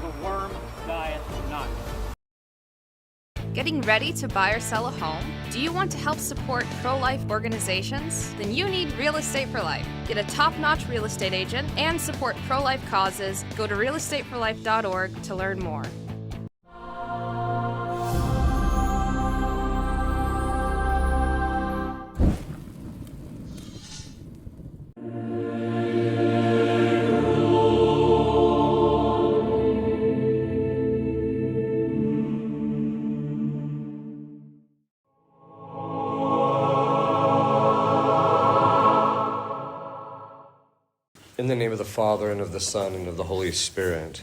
the worm diet nut. Getting ready to buy or sell a home? Do you want to help support pro-life organizations? Then you need Real Estate for Life. Get a top-notch real estate agent and support pro-life causes. Go to realestateforlife.org to learn more. In the name of the Father, and of the Son, and of the Holy Spirit.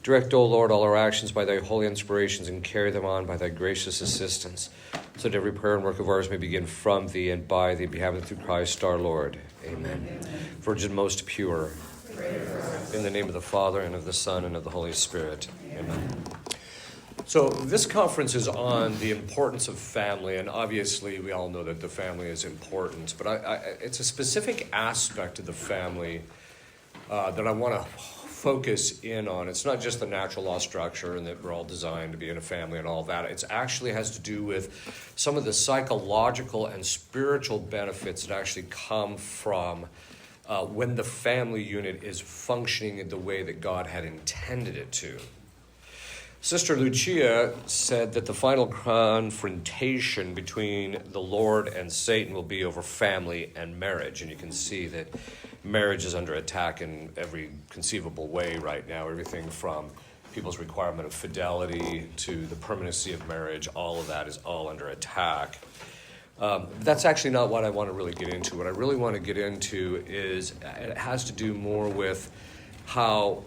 Direct, O Lord, all our actions by thy holy inspirations, and carry them on by thy gracious assistance, so that every prayer and work of ours may begin from thee and by thee, be happened through Christ our Lord. Amen. Virgin most pure. In the name of the Father, and of the Son, and of the Holy Spirit. Amen. So this conference is on the importance of family, and obviously we all know that the family is important, but it's a specific aspect of the family that I want to focus in on. It's not just the natural law structure and that we're all designed to be in a family and all that. It actually has to do with some of the psychological and spiritual benefits that actually come from when the family unit is functioning in the way that God had intended it to. Sister Lucia said that the final confrontation between the Lord and Satan will be over family and marriage. And you can see that marriage is under attack in every conceivable way right now. Everything from people's requirement of fidelity to the permanency of marriage, all of that is all under attack. That's actually not what I want to really get into. What I really want to get into is it has to do more with how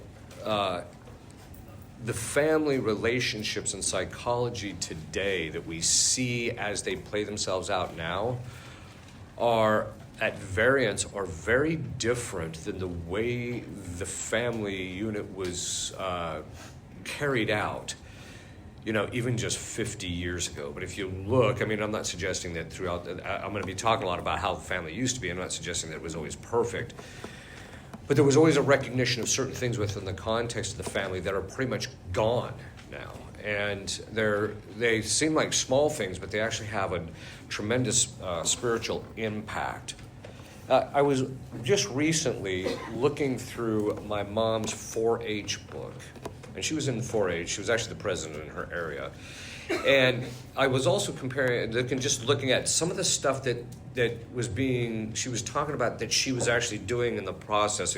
the family relationships and psychology today that we see as they play themselves out now are at variance or very different than the way the family unit was carried out, even just 50 years ago. But if you look, I'm not suggesting that throughout, I'm going to be talking a lot about how the family used to be. I'm not suggesting that it was always perfect. But there was always a recognition of certain things within the context of the family that are pretty much gone now. And they seem like small things, but they actually have a tremendous spiritual impact. I was just recently looking through my mom's 4-H book. And she was in 4-H. She was actually the president in her area. And I was also looking at some of the stuff that she was talking about that she was actually doing in the process,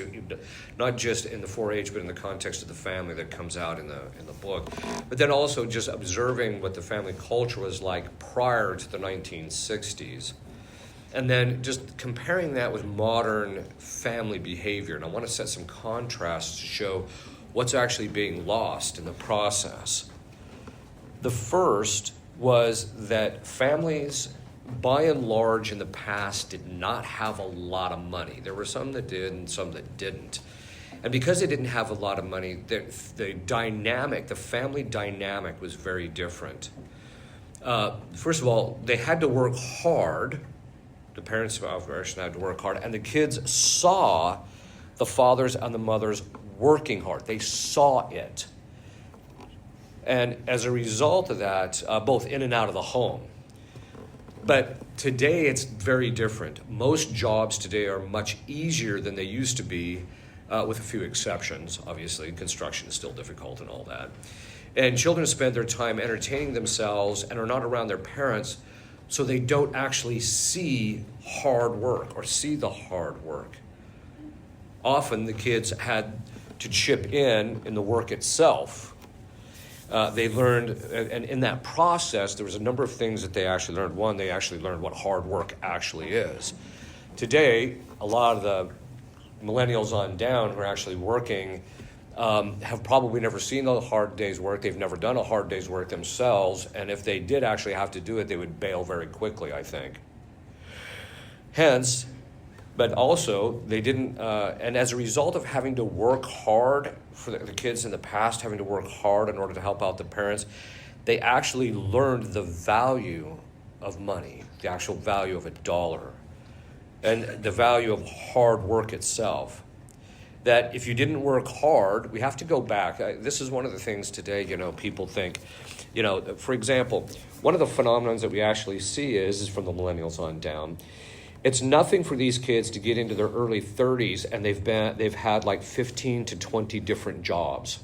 not just in the 4-H, but in the context of the family that comes out in the book. But then also just observing what the family culture was like prior to the 1960s. And then just comparing that with modern family behavior. And I want to set some contrasts to show what's actually being lost in the process. The first was that families, by and large, in the past did not have a lot of money. There were some that did and some that didn't. And because they didn't have a lot of money, the family dynamic was very different. First of all, they had to work hard. The parents of course had to work hard, and the kids saw the fathers and the mothers working hard. They saw it. And as a result of that, both in and out of the home. But today it's very different. Most jobs today are much easier than they used to be, with a few exceptions. Obviously, construction is still difficult and all that. And children spend their time entertaining themselves and are not around their parents, so they don't actually see hard work or see the hard work. Often the kids had to chip in the work itself. They learned, and in that process, there was a number of things that they actually learned. One, they actually learned what hard work actually is. Today, a lot of the millennials on down who are actually working have probably never seen a hard day's work. They've never done a hard day's work themselves, and if they did actually have to do it, they would bail very quickly, I think. Hence, but also they didn't, and as a result of having to work hard for the kids in the past, having to work hard in order to help out the parents, they actually learned the value of money, the actual value of $1, and the value of hard work itself. that if you didn't work hard, we have to go back. This is one of the things today, people think, for example, one of the phenomena that we actually see is from the millennials on down. It's nothing for these kids to get into their early 30s and they've had like 15 to 20 different jobs.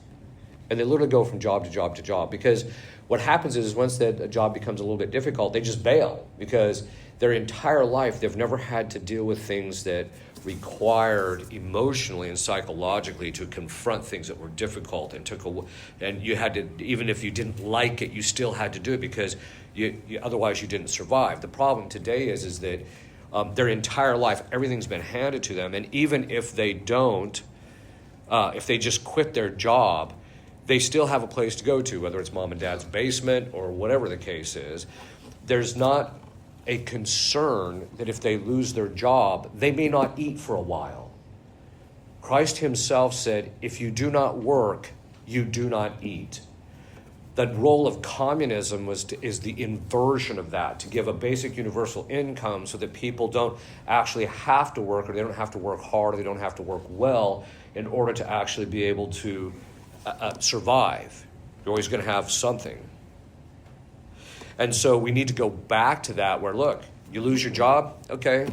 And they literally go from job to job to job, because what happens is once that job becomes a little bit difficult, they just bail, because their entire life they've never had to deal with things that required emotionally and psychologically to confront things that were difficult and you had to, even if you didn't like it, you still had to do it because you otherwise you didn't survive. The problem today is that their entire life everything's been handed to them, and even if they don't, if they just quit their job, they still have a place to go to, whether it's mom and dad's basement or whatever the case is. There's not a concern that if they lose their job, they may not eat for a while. Christ himself said, if you do not work, you do not eat. The role of communism is the inversion of that, to give a basic universal income so that people don't actually have to work, or they don't have to work hard, or they don't have to work well in order to actually be able to survive. You're always going to have something. And so we need to go back to that where, look, you lose your job, okay,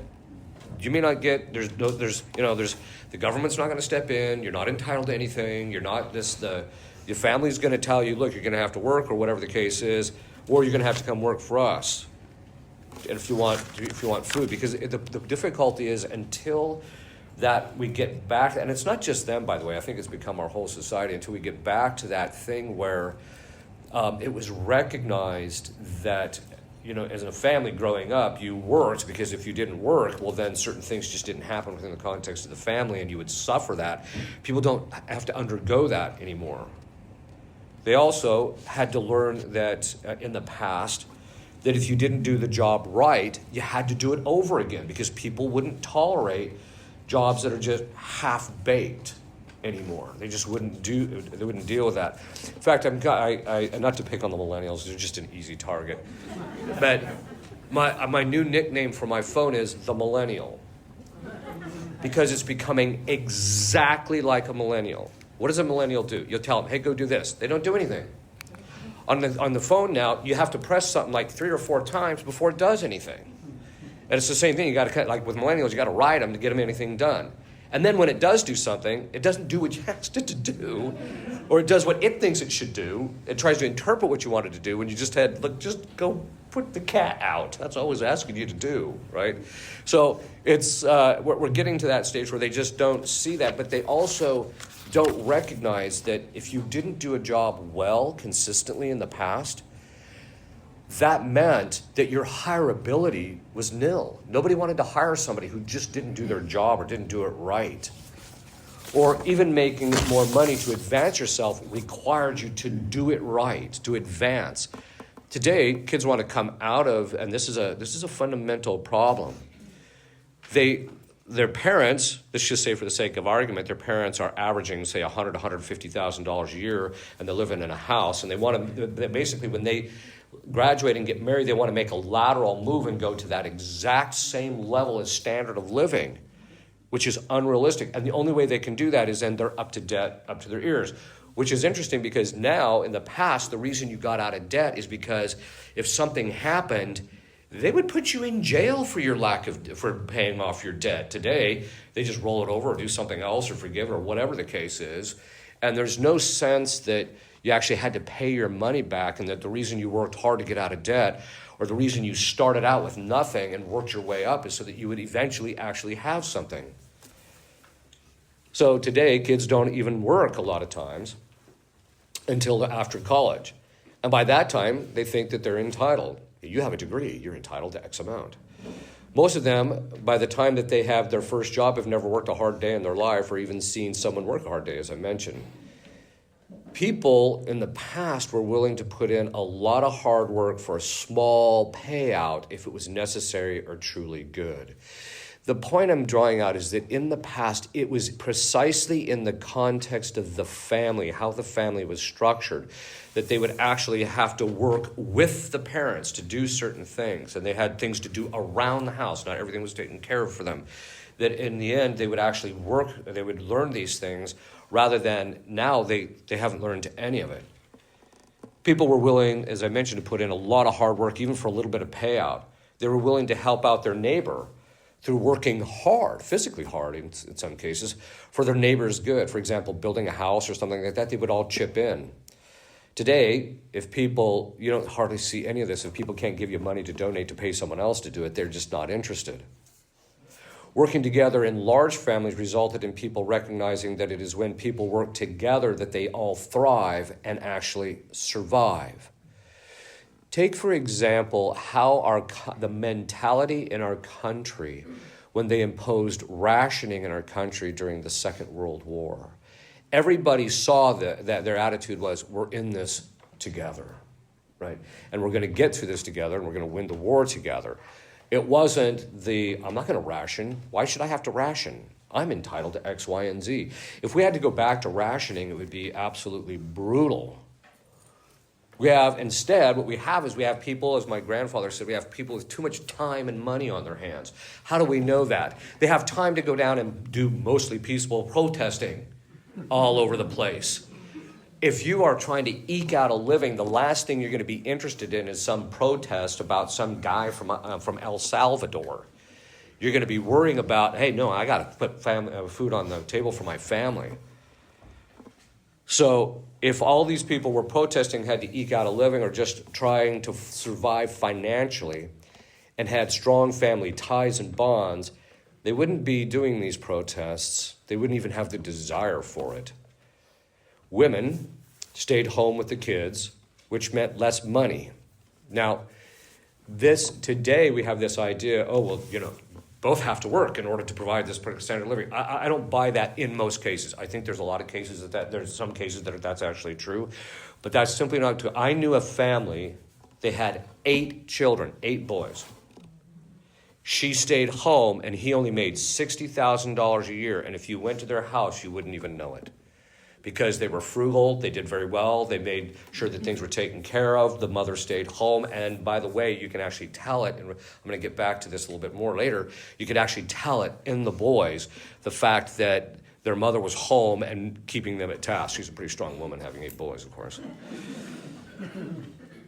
you may not get, the government's not going to step in, you're not entitled to anything, you're not your family's going to tell you, look, you're going to have to work, or whatever the case is, or you're going to have to come work for us. And if you want food, because the difficulty is until that we get back, and it's not just them, by the way, I think it's become our whole society, until we get back to that thing where it was recognized that, as a family growing up, you worked, because if you didn't work, well, then certain things just didn't happen within the context of the family, and you would suffer that. People don't have to undergo that anymore. They also had to learn that in the past, that if you didn't do the job right, you had to do it over again, because people wouldn't tolerate jobs that are just half-baked anymore. They just wouldn't deal with that. In fact, I not to pick on the millennials, they're just an easy target. But my new nickname for my phone is the Millennial, because it's becoming exactly like a millennial. What does a millennial do? You'll tell them, hey, go do this. They don't do anything. On the phone now, you have to press something like 3 or 4 times before it does anything. And it's the same thing. You got to, like with millennials, you got to ride them to get them anything done. And then when it does do something, it doesn't do what you asked it to do, or it does what it thinks it should do. It tries to interpret what you wanted to do when you just had, look, just go put the cat out. That's all I was asking you to do, right? So it's we're getting to that stage where they just don't see that, but they also don't recognize that if you didn't do a job well consistently in the past, that meant that your hireability was nil. Nobody wanted to hire somebody who just didn't do their job or didn't do it right. Or even making more money to advance yourself required you to do it right, to advance. Today, kids want to come out of, and this is a fundamental problem. Their parents, let's just say for the sake of argument, their parents are averaging, say, $100,000 to $150,000 a year, and they're living in a house, and they want to, basically, when they graduate and get married, they want to make a lateral move and go to that exact same level as standard of living, which is unrealistic. And the only way they can do that is then they're up to debt, up to their ears, which is interesting because now, in the past, the reason you got out of debt is because if something happened, they would put you in jail for paying off your debt. Today, they just roll it over or do something else or forgive it or whatever the case is. And there's no sense that you actually had to pay your money back, and that the reason you worked hard to get out of debt, or the reason you started out with nothing and worked your way up, is so that you would eventually actually have something. So today, kids don't even work a lot of times until after college. And by that time, they think that they're entitled. You have a degree, you're entitled to X amount. Most of them, by the time that they have their first job, have never worked a hard day in their life or even seen someone work a hard day, as I mentioned. People in the past were willing to put in a lot of hard work for a small payout if it was necessary or truly good. The point I'm drawing out is that in the past, it was precisely in the context of the family, how the family was structured, that they would actually have to work with the parents to do certain things. And they had things to do around the house. Not everything was taken care of for them. That in the end, they would actually work, they would learn these things, rather than now they haven't learned any of it. People were willing, as I mentioned, to put in a lot of hard work, even for a little bit of payout. They were willing to help out their neighbor through working hard, physically hard in some cases, for their neighbor's good. For example, building a house or something like that, they would all chip in. Today, if people, you don't hardly see any of this. If people can't give you money to donate to pay someone else to do it, they're just not interested. Working together in large families resulted in people recognizing that it is when people work together that they all thrive and actually survive. Take, for example, how the mentality in our country when they imposed rationing in our country during the Second World War. Everybody saw that their attitude was, we're in this together, right? And we're going to get through this together, and we're going to win the war together. It wasn't I'm not going to ration. Why should I have to ration? I'm entitled to X, Y, and Z. If we had to go back to rationing, it would be absolutely brutal. Instead, what we have is we have people, as my grandfather said, we have people with too much time and money on their hands. How do we know that? They have time to go down and do mostly peaceful protesting all over the place. If you are trying to eke out a living, the last thing you're going to be interested in is some protest about some guy from El Salvador. You're going to be worrying about, hey, no, I got to put food on the table for my family. So if all these people were protesting, had to eke out a living, or just trying to survive financially, and had strong family ties and bonds, they wouldn't be doing these protests. They wouldn't even have the desire for it. Women stayed home with the kids, which meant less money. Now, today we have this idea, both have to work in order to provide this standard of living. I don't buy that in most cases. I think there's a lot of cases there's some cases that's actually true, but that's simply not true. I knew a family, they had 8 children, 8 boys. She stayed home, and he only made $60,000 a year, and if you went to their house, you wouldn't even know it. Because they were frugal, they did very well, they made sure that things were taken care of, the mother stayed home, and by the way, you can actually tell it, and I'm going to get back to this a little bit more later, you could actually tell it in the boys, the fact that their mother was home and keeping them at task. She's a pretty strong woman, having 8 boys, of course.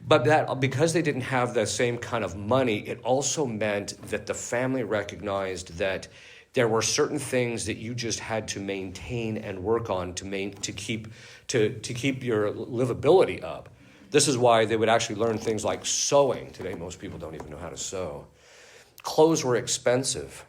But because they didn't have the same kind of money, it also meant that the family recognized that there were certain things that you just had to maintain and work on to keep your livability up. This is why they would actually learn things like sewing. Today, most people don't even know how to sew. Clothes were expensive.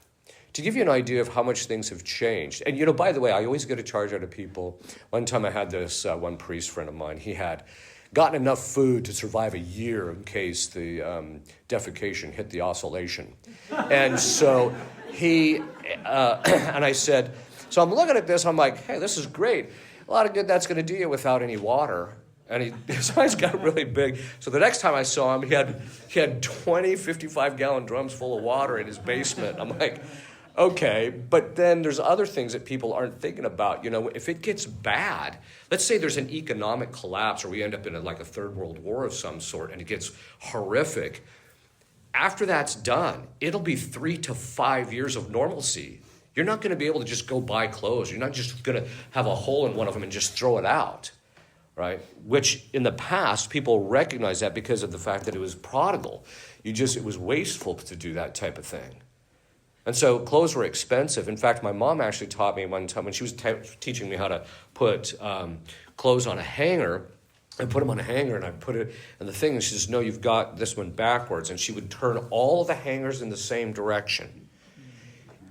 To give you an idea of how much things have changed. And, by the way, I always get a charge out of people. One time I had this one priest friend of mine. He had gotten enough food to survive a year in case the defecation hit the oscillation. And so and I said, so I'm looking at this, I'm like, hey, this is great. A lot of good that's going to do you without any water. And his eyes got really big. So the next time I saw him, he had 20 55-gallon drums full of water in his basement. I'm like, okay, but then there's other things that people aren't thinking about. If it gets bad, let's say there's an economic collapse, or we end up in a third world war of some sort, and it gets horrific. After that's done, it'll be 3 to 5 years of normalcy. You're not going to be able to just go buy clothes. You're not just going to have a hole in one of them and just throw it out, right? Which in the past, people recognize that because of the fact that it was prodigal. It was wasteful to do that type of thing. And so clothes were expensive. In fact, my mom actually taught me one time when she was teaching me how to put clothes on a hanger. I put them on a hanger, and I put it in the thing, and she says, no, you've got this one backwards. And she would turn all the hangers in the same direction.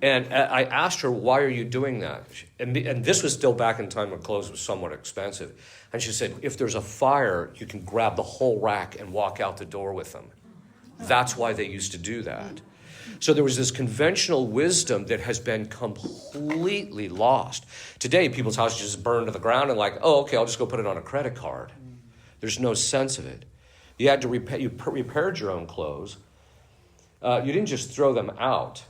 And I asked her, why are you doing that? And this was still back in time when clothes was somewhat expensive. And she said, if there's a fire, you can grab the whole rack and walk out the door with them. That's why they used to do that. So there was this conventional wisdom that has been completely lost. Today, people's houses just burn to the ground and oh, okay, I'll just go put it on a credit card. There's no sense of it. You had to repaired your own clothes. You didn't just throw them out.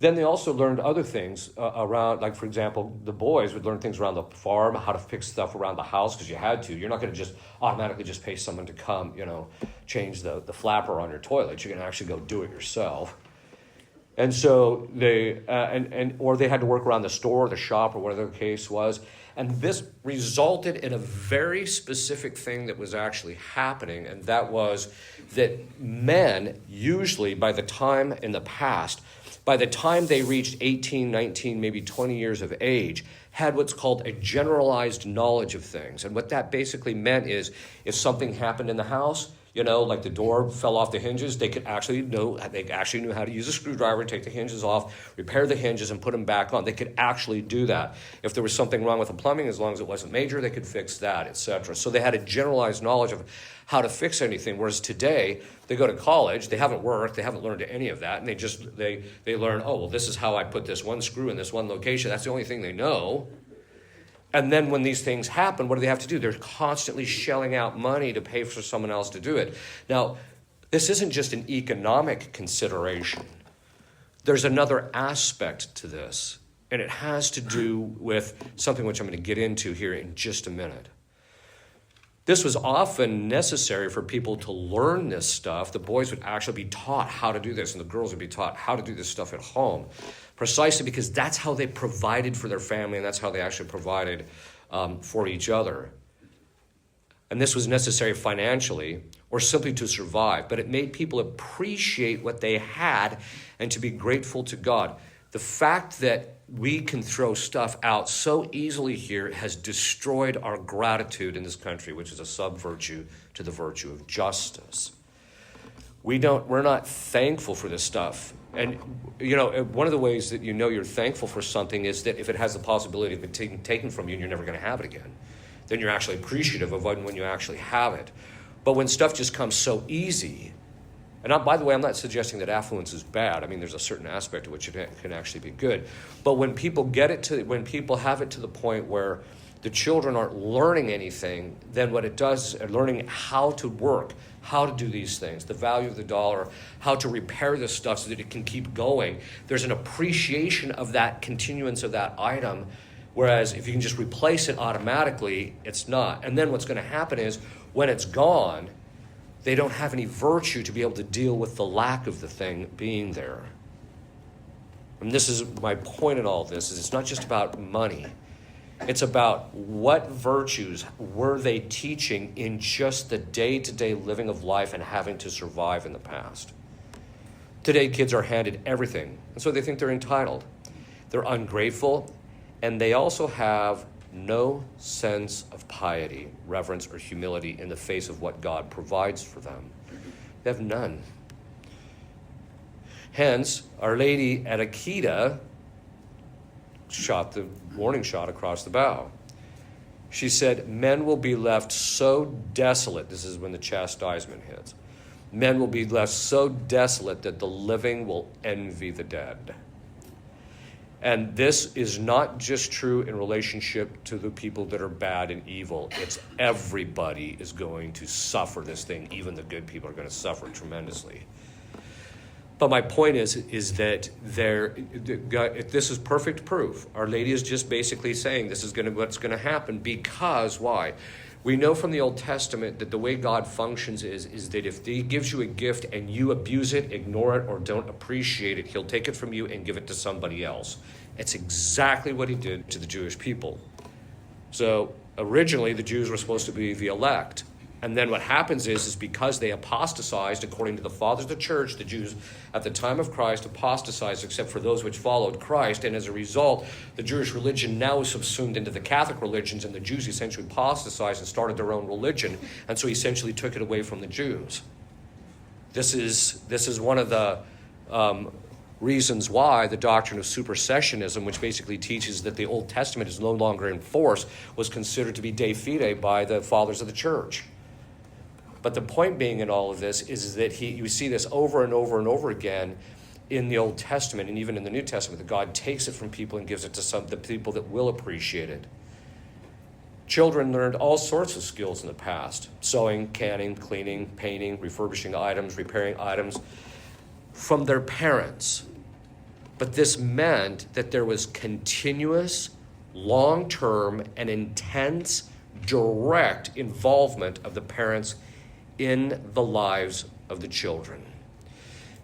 Then they also learned other things around, like, for example, the boys would learn things around the farm, how to fix stuff around the house, because you had to. You're not going to just automatically just pay someone to come, change the flapper on your toilet. You're going to actually go do it yourself. And so they, or they had to work around the store, the shop, or whatever the case was. And this resulted in a very specific thing that was actually happening, and that was that men, usually by the time in the past, by the time they reached 18, 19, maybe 20 years of age, had what's called a generalized knowledge of things. And what that basically meant is if something happened in the house, like the door fell off the hinges, they actually knew how to use a screwdriver, take the hinges off, repair the hinges, and put them back on. They could actually do that. If there was something wrong with the plumbing, as long as it wasn't major, they could fix that, etc. So they had a generalized knowledge of how to fix anything, whereas today, they go to college, they haven't worked, they haven't learned any of that, and they learn, this is how I put this one screw in this one location. That's the only thing they know. And then when these things happen, what do they have to do? They're constantly shelling out money to pay for someone else to do it. Now, this isn't just an economic consideration. There's another aspect to this, and it has to do with something which I'm going to get into here in just a minute. This was often necessary for people to learn this stuff. The boys would actually be taught how to do this, and the girls would be taught how to do this stuff at home, precisely because that's how they provided for their family, and that's how they actually provided for each other. And this was necessary financially or simply to survive, but it made people appreciate what they had and to be grateful to God. The fact that we can throw stuff out so easily here has destroyed our gratitude in this country, which is a sub-virtue to the virtue of justice. We're not thankful for this stuff. And, one of the ways that you're thankful for something is that if it has the possibility of it being taken from you and you're never going to have it again, then you're actually appreciative of when you actually have it. But when stuff just comes so easy, and by the way, I'm not suggesting that affluence is bad. I mean, there's a certain aspect of which it can actually be good. But when people when people have it to the point where the children aren't learning anything, then what it does is learning how to work, how to do these things, the value of the dollar, how to repair this stuff so that it can keep going. There's an appreciation of that continuance of that item, whereas if you can just replace it automatically, it's not. And then what's going to happen is when it's gone, they don't have any virtue to be able to deal with the lack of the thing being there. And this is my point in all this, is it's not just about money. It's about what virtues were they teaching in just the day-to-day living of life and having to survive in the past. Today, kids are handed everything, and so they think they're entitled. They're ungrateful, and they also have no sense of piety, reverence, or humility in the face of what God provides for them. They have none. Hence, Our Lady at Akita shot the warning shot across the bow. She said, men will be left so desolate, this is when the chastisement hits, men will be left so desolate that the living will envy the dead. And this is not just true in relationship to the people that are bad and evil. It's everybody is going to suffer this thing. Even the good people are going to suffer tremendously. But my point is that this is perfect proof. Our Lady is just basically saying this is what's going to happen because, why? We know from the Old Testament that the way God functions is that if He gives you a gift and you abuse it, ignore it, or don't appreciate it, He'll take it from you and give it to somebody else. It's exactly what He did to the Jewish people. So originally the Jews were supposed to be the elect. And then what happens is because they apostatized, according to the fathers of the church, the Jews at the time of Christ apostatized except for those which followed Christ. And as a result, the Jewish religion now is subsumed into the Catholic religions, and the Jews essentially apostatized and started their own religion, and so essentially took it away from the Jews. This is one of the reasons why the doctrine of supersessionism, which basically teaches that the Old Testament is no longer in force, was considered to be de fide by the fathers of the church. But the point being in all of this is that you see this over and over and over again in the Old Testament and even in the New Testament, that God takes it from people and gives it to the people that will appreciate it. Children learned all sorts of skills in the past: sewing, canning, cleaning, painting, refurbishing items, repairing items from their parents. But this meant that there was continuous, long-term, and intense, direct involvement of the parents in the lives of the children.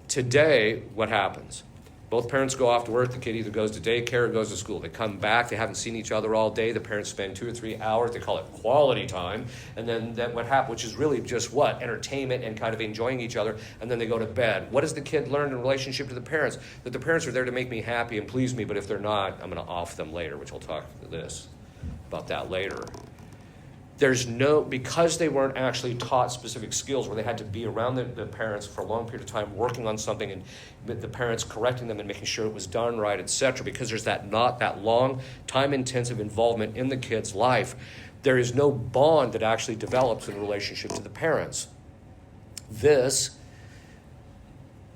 Today, what happens? Both parents go off to work. The kid either goes to daycare or goes to school. They come back. They haven't seen each other all day. The parents spend 2 or 3 hours. They call it quality time. And then what happens, which is really just what? Entertainment and kind of enjoying each other. And then they go to bed. What does the kid learn in relationship to the parents? That the parents are there to make me happy and please me. But if they're not, I'm going to off them later, which I'll talk about that later. Because they weren't actually taught specific skills where they had to be around the parents for a long period of time working on something and the parents correcting them and making sure it was done right, etc. Because there's not that long, time-intensive involvement in the kid's life, there is no bond that actually develops in relationship to the parents. This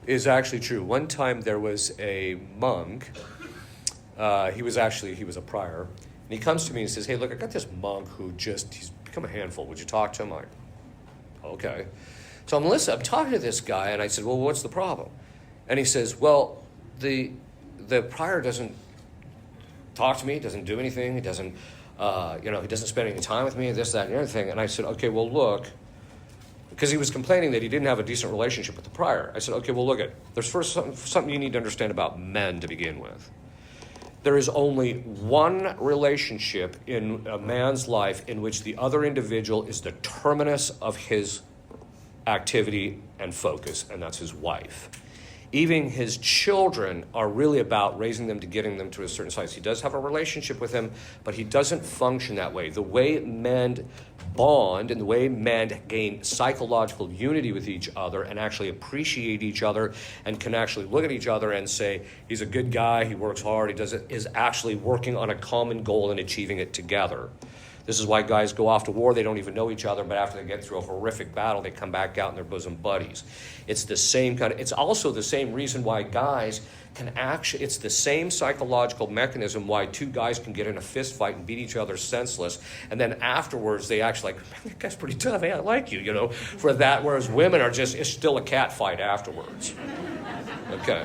is actually true. One time there was a monk. He was a prior. And he comes to me and says, hey, look, I got this monk he's become a handful. Would you talk to him? I'm like, okay. So I'm talking to this guy, and I said, well, what's the problem? And he says, well, the prior doesn't talk to me, doesn't do anything, he doesn't, he doesn't spend any time with me, this, that, and the other thing. And I said, okay, well, look, because he was complaining that he didn't have a decent relationship with the prior. I said, okay, well, look, there's first something you need to understand about men to begin with. There is only one relationship in a man's life in which the other individual is the terminus of his activity and focus, and that's his wife. Even his children are really about raising them to getting them to a certain size. He does have a relationship with them, but he doesn't function that way. The way men bond and the way men gain psychological unity with each other and actually appreciate each other and can actually look at each other and say, he's a good guy, he works hard, he does it, is actually working on a common goal and achieving it together. This is why guys go off to war. They don't even know each other, but after they get through a horrific battle, they come back out and they're bosom buddies. It's the same it's also the same reason why guys it's the same psychological mechanism why two guys can get in a fist fight and beat each other senseless. And then afterwards, they actually man, that guy's pretty tough. Hey, I like you, for that. Whereas women are it's still a cat fight afterwards. Okay.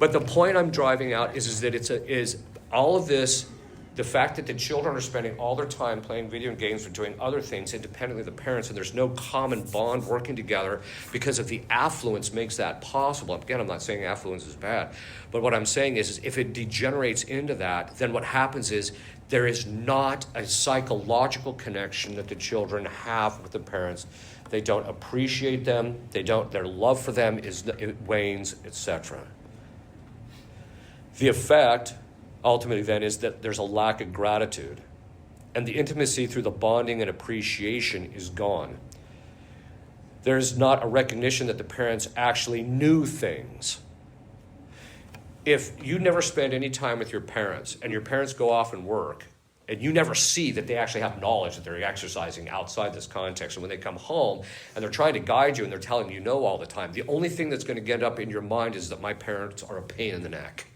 But the point I'm driving out is that is all of this, the fact that the children are spending all their time playing video games or doing other things independently of the parents, and there's no common bond working together because of the affluence makes that possible. Again, I'm not saying affluence is bad, but what I'm saying is if it degenerates into that, then what happens is there is not a psychological connection that the children have with the parents. They don't appreciate them. Their love for them it wanes, etc. The effect ultimately then is that there's a lack of gratitude, and the intimacy through the bonding and appreciation is gone. There's not a recognition that the parents actually knew things. If you never spend any time with your parents and your parents go off and work and you never see that they actually have knowledge that they're exercising outside this context, and when they come home and they're trying to guide you and they're telling you no all the time, the only thing that's going to get up in your mind is that my parents are a pain in the neck.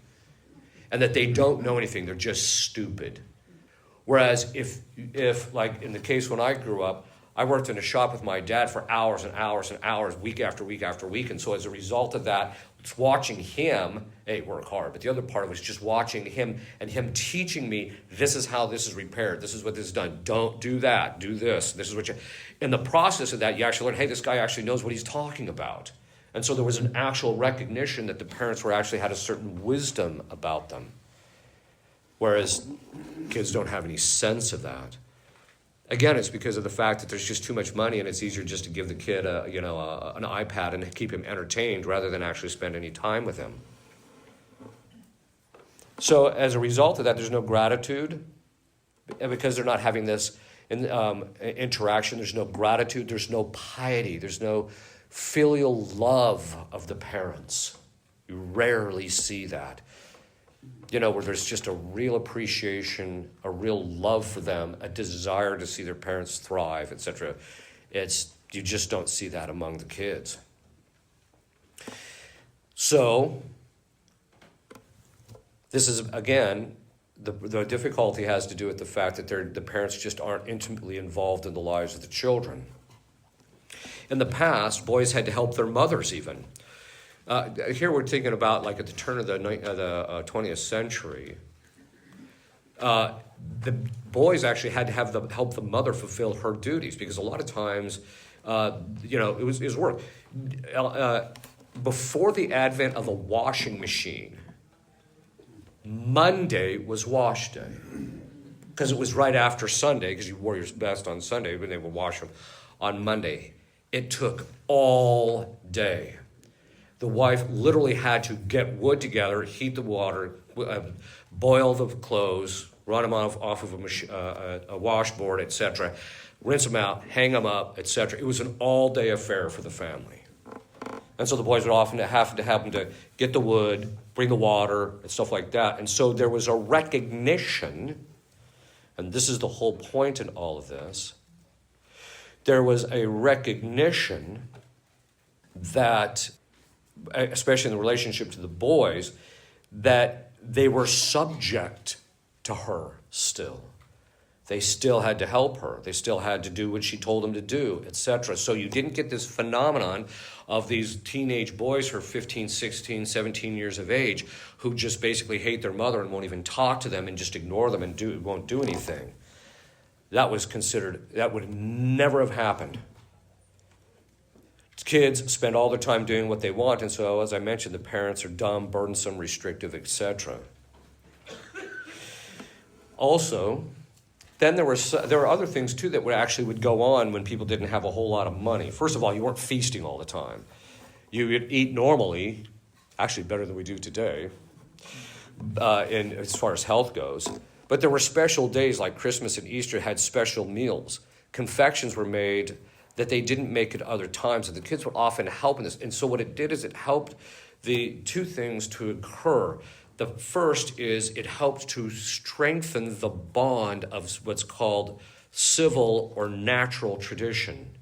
And that they don't know anything, they're just stupid. Whereas if like in the case when I grew up, I worked in a shop with my dad for hours and hours and hours, week after week after week. And so as a result of that, it's watching him, work hard. But the other part was just watching him and him teaching me, this is how this is repaired. This is what this is done. Don't do that. Do this. This is what in the process of that, you actually learn, hey, this guy actually knows what he's talking about. And so there was an actual recognition that the parents had a certain wisdom about them. Whereas kids don't have any sense of that. Again, it's because of the fact that there's just too much money and it's easier just to give the kid an iPad and keep him entertained rather than actually spend any time with him. So as a result of that, there's no gratitude. And because they're not having this interaction, there's no gratitude, there's no piety, there's no filial love of the parents. You rarely see that. Where there's just a real appreciation, a real love for them, a desire to see their parents thrive, etc. You just don't see that among the kids. So, this is, again, the difficulty has to do with the fact that the parents just aren't intimately involved in the lives of the children. In the past, boys had to help their mothers even. Here we're thinking about like at the turn of the 20th century, the boys actually had to help the mother fulfill her duties because a lot of times, it was work. Before the advent of a washing machine, Monday was wash day because it was right after Sunday because you wore your best on Sunday when they would wash them on Monday. It took all day. The wife literally had to get wood together, heat the water, boil the clothes, run them off of a washboard, etc., rinse them out, hang them up, etc. It was an all-day affair for the family. And so the boys would often have them to get the wood, bring the water, and stuff like that. And so there was a recognition, and this is the whole point in all of this, there was a recognition that, especially in the relationship to the boys, that they were subject to her still. They still had to help her. They still had to do what she told them to do, etc. So you didn't get this phenomenon of these teenage boys who are 15, 16, 17 years of age who just basically hate their mother and won't even talk to them and just ignore them and won't do anything. That would never have happened. Kids spend all their time doing what they want, and so, as I mentioned, the parents are dumb, burdensome, restrictive, etc. Also, then there were other things, too, that would go on when people didn't have a whole lot of money. First of all, you weren't feasting all the time. You would eat normally, actually better than we do today, as far as health goes. But there were special days like Christmas and Easter had special meals. Confections were made that they didn't make at other times, and the kids would often help in this. And so what it did is it helped the two things to occur. The first is it helped to strengthen the bond of what's called civil or natural tradition.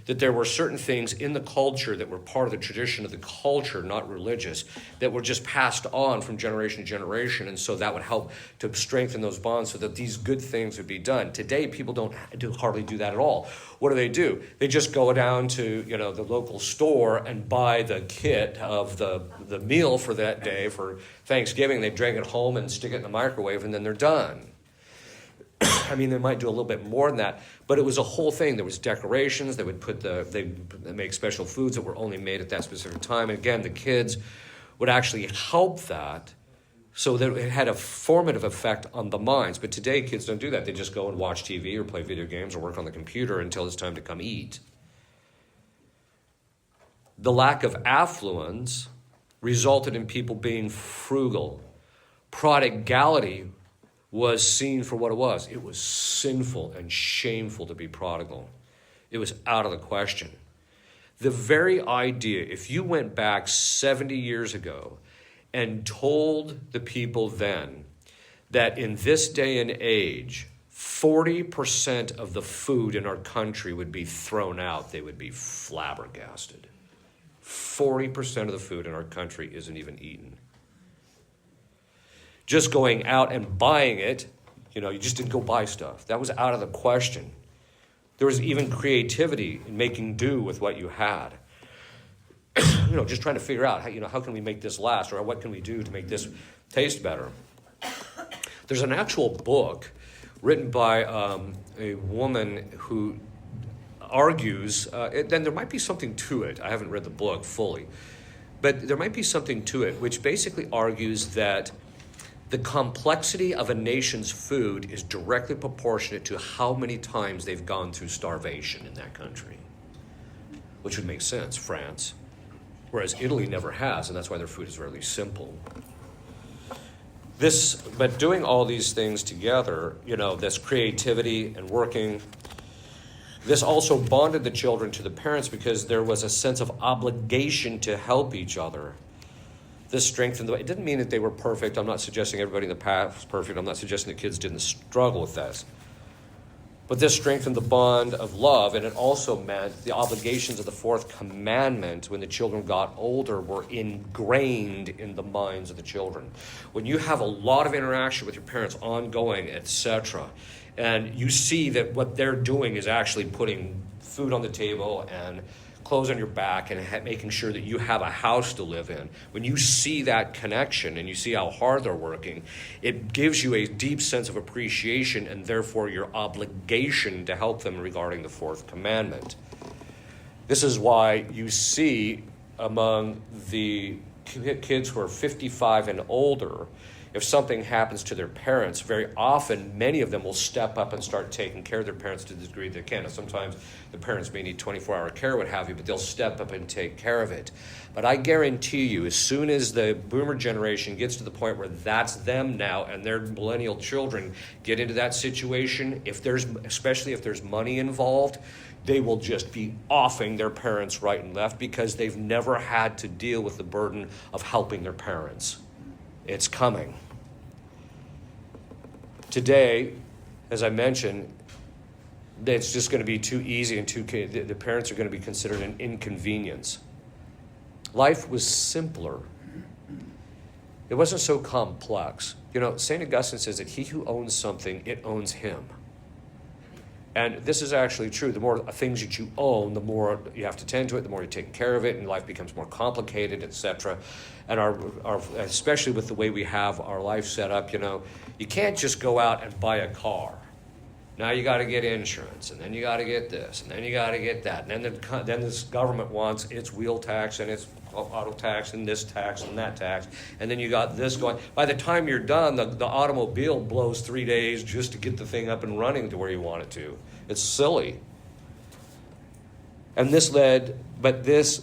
That there were certain things in the culture that were part of the tradition of the culture, not religious, that were just passed on from generation to generation, and so that would help to strengthen those bonds so that these good things would be done. Today, people don't hardly do that at all. What do? They just go down to the local store and buy the kit of the meal for that day for Thanksgiving. They drag it home and stick it in the microwave, and then they're done. I mean, they might do a little bit more than that, but it was a whole thing. There was decorations. They would they make special foods that were only made at that specific time. And again, the kids would actually help that so that it had a formative effect on the minds. But today, kids don't do that. They just go and watch TV or play video games or work on the computer until it's time to come eat. The lack of affluence resulted in people being frugal. Prodigality was seen for what it was. It was sinful and shameful to be prodigal. It was out of the question. The very idea, if you went back 70 years ago and told the people then that in this day and age, 40% of the food in our country would be thrown out, they would be flabbergasted. 40% of the food in our country isn't even eaten. Just going out and buying it, you just didn't go buy stuff. That was out of the question. There was even creativity in making do with what you had. Just trying to figure out how can we make this last, or what can we do to make this taste better. There's an actual book written by a woman who argues, then there might be something to it. I haven't read the book fully, but there might be something to it, which basically argues that the complexity of a nation's food is directly proportionate to how many times they've gone through starvation in that country, which would make sense, France, whereas Italy never has, and that's why their food is really simple. But doing all these things together, this creativity and working, this also bonded the children to the parents because there was a sense of obligation to help each other. This strengthened it didn't mean that they were perfect. I'm not suggesting everybody in the past was perfect. I'm not suggesting the kids didn't struggle with this. But this strengthened the bond of love, and it also meant the obligations of the fourth commandment when the children got older were ingrained in the minds of the children. When you have a lot of interaction with your parents, ongoing, etc., and you see that what they're doing is actually putting food on the table and clothes on your back and making sure that you have a house to live in, when you see that connection and you see how hard they're working, it gives you a deep sense of appreciation and therefore your obligation to help them regarding the fourth commandment. This is why you see among the kids who are 55 and older, if something happens to their parents, very often many of them will step up and start taking care of their parents to the degree they can. Now, sometimes the parents may need 24-hour care, what have you, but they'll step up and take care of it. But I guarantee you, as soon as the boomer generation gets to the point where that's them now and their millennial children get into that situation, especially if there's money involved, they will just be offing their parents right and left because they've never had to deal with the burden of helping their parents. It's coming. Today, as I mentioned, it's just going to be too easy and the parents are going to be considered an inconvenience. Life was simpler. It wasn't so complex. St. Augustine says that he who owns something, it owns him. And this is actually true. The more things that you own, the more you have to tend to it, the more you take care of it, and life becomes more complicated, etc. And our especially with the way we have our life set up, you can't just go out and buy a car. Now you got to get insurance, and then you got to get this, and then you got to get that, and then this government wants its wheel tax and its auto tax and this tax and that tax, and then you got this going. By the time you're done, the automobile blows 3 days just to get the thing up and running to where you want it to. It's silly. And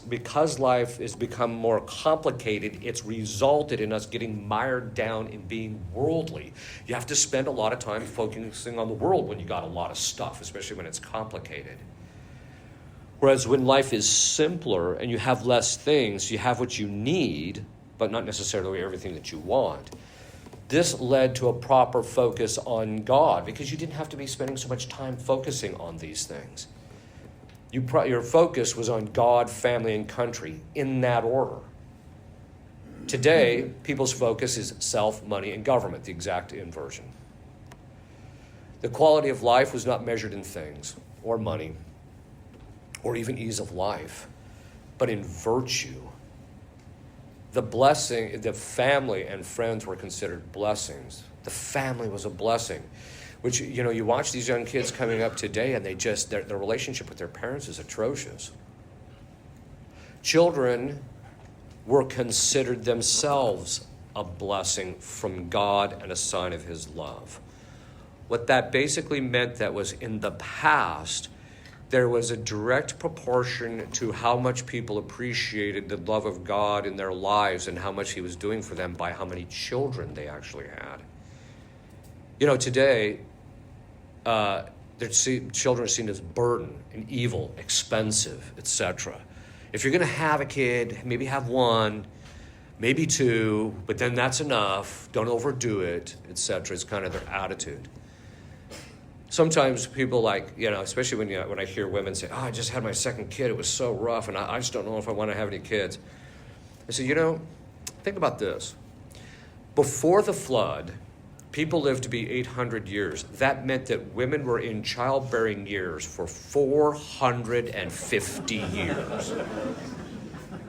because life has become more complicated, it's resulted in us getting mired down in being worldly. You have to spend a lot of time focusing on the world when you got a lot of stuff, especially when it's complicated. Whereas when life is simpler and you have less things, you have what you need, but not necessarily everything that you want. This led to a proper focus on God because you didn't have to be spending so much time focusing on these things. Your focus was on God, family, and country in that order. Today, people's focus is self, money, and government, the exact inversion. The quality of life was not measured in things or money or even ease of life, but in virtue. The blessing, the family and friends were considered blessings. The family was a blessing, which, you watch these young kids coming up today and their relationship with their parents is atrocious. Children were considered themselves a blessing from God and a sign of his love. What that basically meant that was in the past, there was a direct proportion to how much people appreciated the love of God in their lives and how much he was doing for them by how many children they actually had. Today, children are seen as burden and evil, expensive, etc. If you're going to have a kid, maybe have one, maybe two, but then that's enough. Don't overdo it, etc. It's kind of their attitude. Sometimes people especially when I hear women say, I just had my second kid, it was so rough, and I just don't know if I want to have any kids. I say, think about this. Before the flood, people lived to be 800 years. That meant that women were in childbearing years for 450 years.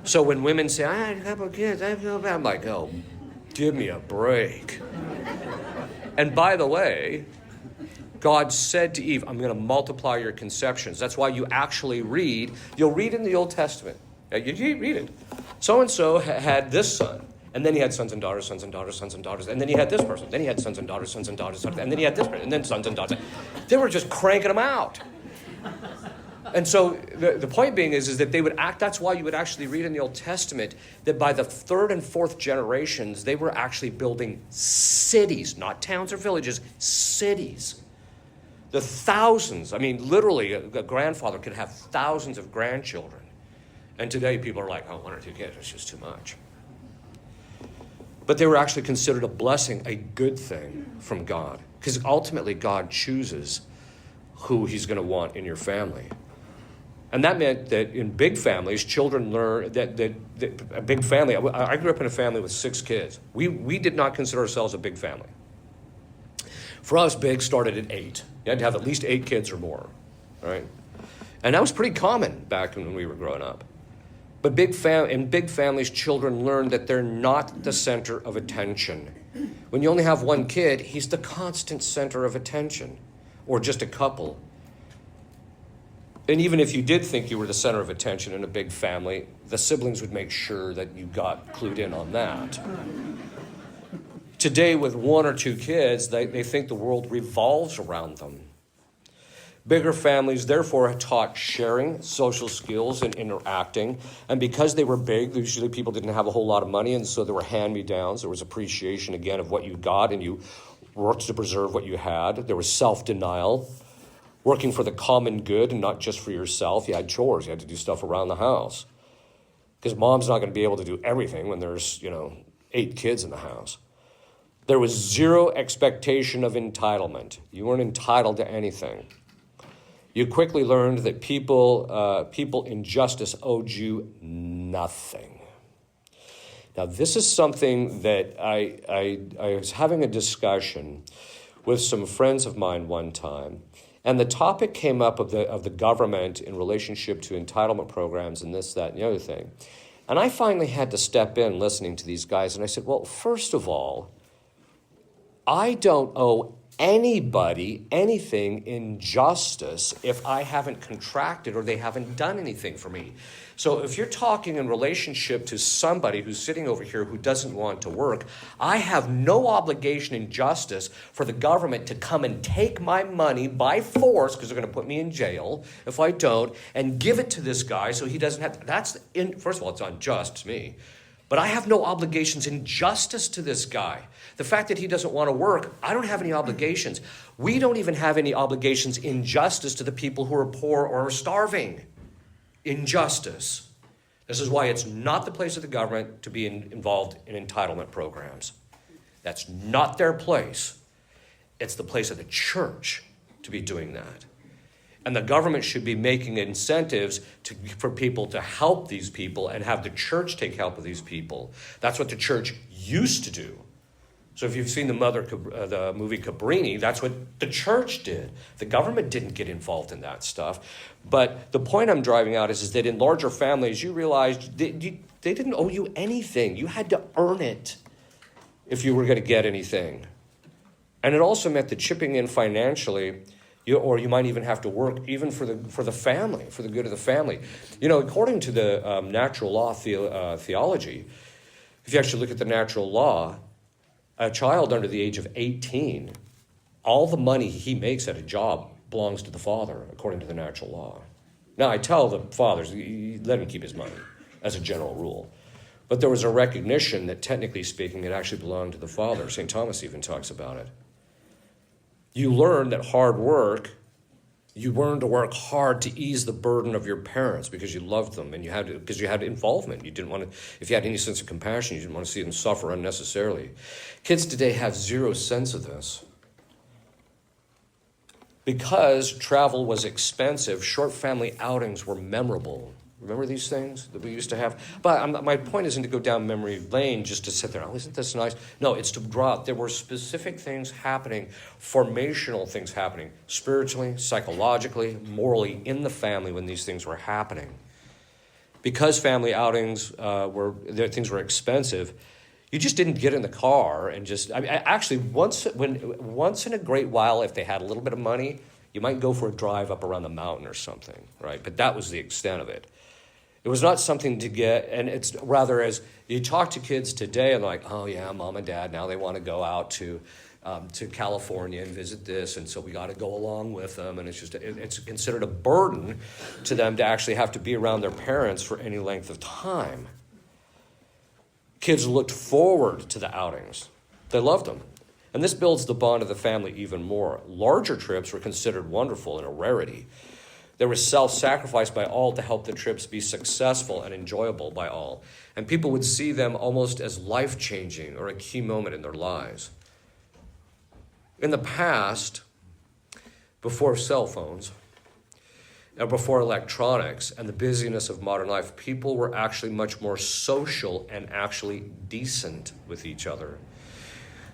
So when women say, I had a couple of kids, I feel bad, I'm like, oh, give me a break. And by the way, God said to Eve, I'm going to multiply your conceptions. That's why you actually you'll read in the Old Testament. You read it. So-and-so had this son. And then he had sons and daughters, sons and daughters, sons and daughters. And then he had this person. Then he had sons and daughters, sons and daughters. And then he had this person. And then sons and daughters. They were just cranking them out. And so the point being is that they would act, that's why you would actually read in the Old Testament that by the third and fourth generations, they were actually building cities, not towns or villages, cities. The thousands, literally a grandfather could have thousands of grandchildren. And today people are like, one or two kids, it's just too much. But they were actually considered a blessing, a good thing from God. Because ultimately God chooses who he's going to want in your family. And that meant that in big families, children learn that a big family, I grew up in a family with 6 kids. We did not consider ourselves a big family. For us, big started at 8. You had to have at least 8 kids or more, right? And that was pretty common back when we were growing up. But in big families, children learn that they're not the center of attention. When you only have one kid, he's the constant center of attention, or just a couple. And even if you did think you were the center of attention in a big family, the siblings would make sure that you got clued in on that. Today, with one or two kids, they think the world revolves around them. Bigger families, therefore, taught sharing, social skills, and interacting. And because they were big, usually people didn't have a whole lot of money, and so there were hand-me-downs. There was appreciation, again, of what you got, and you worked to preserve what you had. There was self-denial, working for the common good and not just for yourself. You had chores. You had to do stuff around the house. Because mom's not going to be able to do everything when there's, 8 kids in the house. There was zero expectation of entitlement. You weren't entitled to anything. You quickly learned that people in justice owed you nothing. Now, this is something that I was having a discussion with some friends of mine one time, and the topic came up of the government in relationship to entitlement programs and this, that, and the other thing. And I finally had to step in listening to these guys, and I said, well, first of all, I don't owe anybody anything in justice if I haven't contracted or they haven't done anything for me. So if you're talking in relationship to somebody who's sitting over here who doesn't want to work, I have no obligation in justice for the government to come and take my money by force, because they're going to put me in jail if I don't, and give it to this guy so he doesn't have to. First of all, it's unjust to me. But I have no obligations in justice to this guy. The fact that he doesn't want to work, I don't have any obligations. We don't even have any obligations in justice to the people who are poor or are starving. Injustice. This is why it's not the place of the government to be involved in entitlement programs. That's not their place. It's the place of the church to be doing that. And the government should be making incentives for people to help these people and have the church take help of these people. That's what the church used to do. So if you've seen the movie Cabrini, that's what the church did. The government didn't get involved in that stuff. But the point I'm driving out is that in larger families, you realized they didn't owe you anything. You had to earn it if you were going to get anything. And it also meant that chipping in financially, or you might even have to work even for the family, for the good of the family. According to the natural law theology, if you actually look at the natural law, a child under the age of 18, all the money he makes at a job belongs to the father, according to the natural law. Now, I tell the fathers, let him keep his money, as a general rule. But there was a recognition that, technically speaking, it actually belonged to the father. St. Thomas even talks about it. You learn that you learn to work hard to ease the burden of your parents because you loved them and because you had involvement. You didn't want to, if you had any sense of compassion, you didn't want to see them suffer unnecessarily. Kids today have zero sense of this. Because travel was expensive, short family outings were memorable. Remember these things that we used to have? But my point isn't to go down memory lane just to sit there, oh, isn't this nice? No, it's to draw out. There were specific things happening, formational things happening, spiritually, psychologically, morally, in the family when these things were happening. Because family outings things were expensive, you just didn't get in the car and actually, once in a great while, if they had a little bit of money, you might go for a drive up around the mountain or something, right? But that was the extent of it. It was not something to get, and it's rather as you talk to kids today and like, oh yeah, mom and dad, now they want to go out to California and visit this, and so we got to go along with them, and it's considered a burden to them to actually have to be around their parents for any length of time. Kids looked forward to the outings. They loved them. And this builds the bond of the family even more. Larger trips were considered wonderful and a rarity. There was self-sacrifice by all to help the trips be successful and enjoyable by all. And people would see them almost as life-changing or a key moment in their lives. In the past, before cell phones, and before electronics and the busyness of modern life, people were actually much more social and actually decent with each other.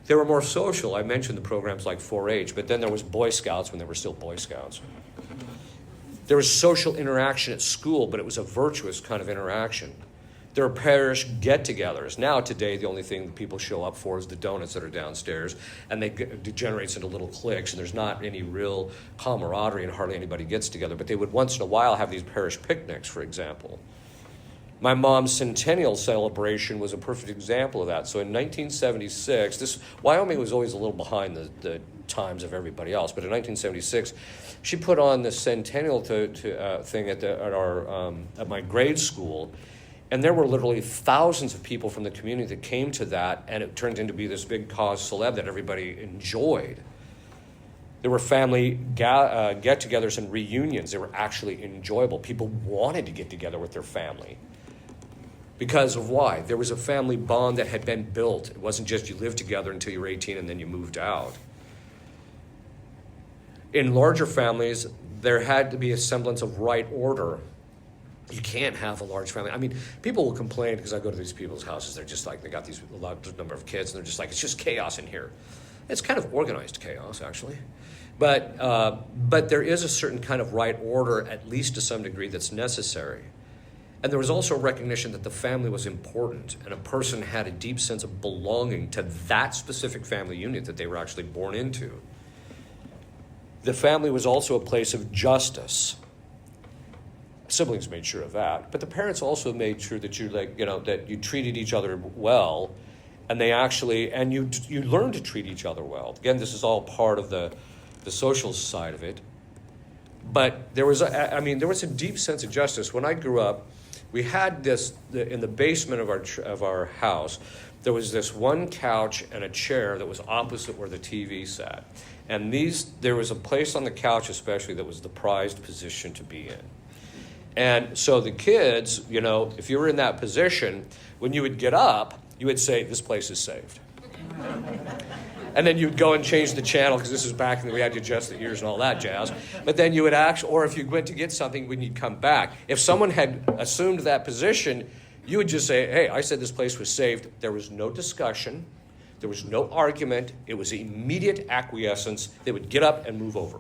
They were more social. I mentioned the programs like 4-H, but then there was Boy Scouts when they were still Boy Scouts. There was social interaction at school, but it was a virtuous kind of interaction. There are parish get-togethers. Now, today, the only thing that people show up for is the donuts that are downstairs, and it degenerates into little cliques, and there's not any real camaraderie, and hardly anybody gets together. But they would once in a while have these parish picnics, for example. My mom's centennial celebration was a perfect example of that. So in 1976, Wyoming was always a little behind the times of everybody else, but in 1976, she put on the centennial thing at my grade school. And there were literally thousands of people from the community that came to that, and it turned into be this big cause celeb that everybody enjoyed. There were family get-togethers and reunions. They were actually enjoyable. People wanted to get together with their family. Because of why? There was a family bond that had been built. It wasn't just you lived together until you were 18 and then you moved out. In larger families, there had to be a semblance of right order. You can't have a large family. I mean, people will complain because I go to these people's houses. They're just like, they got a large number of kids, and they're just like, it's just chaos in here. It's kind of organized chaos, actually. But there is a certain kind of right order, at least to some degree, that's necessary. And there was also a recognition that the family was important, and a person had a deep sense of belonging to that specific family unit that they were actually born into. The family was also a place of justice. Siblings made sure of that, but the parents also made sure that that you treated each other well, and you learned to treat each other well. Again, this is all part of the social side of it. But there was a deep sense of justice. When I grew up, we had in the basement of our house, there was this one couch and a chair that was opposite where the TV sat, and there was a place on the couch especially that was the prized position to be in. And so the kids, if you were in that position, when you would get up, you would say, this place is saved. And then you'd go and change the channel, because this is back when we had to adjust the ears and all that jazz. But then you would or if you went to get something, when you'd come back, if someone had assumed that position, you would just say, hey, I said this place was saved. There was no discussion. There was no argument. It was immediate acquiescence. They would get up and move over.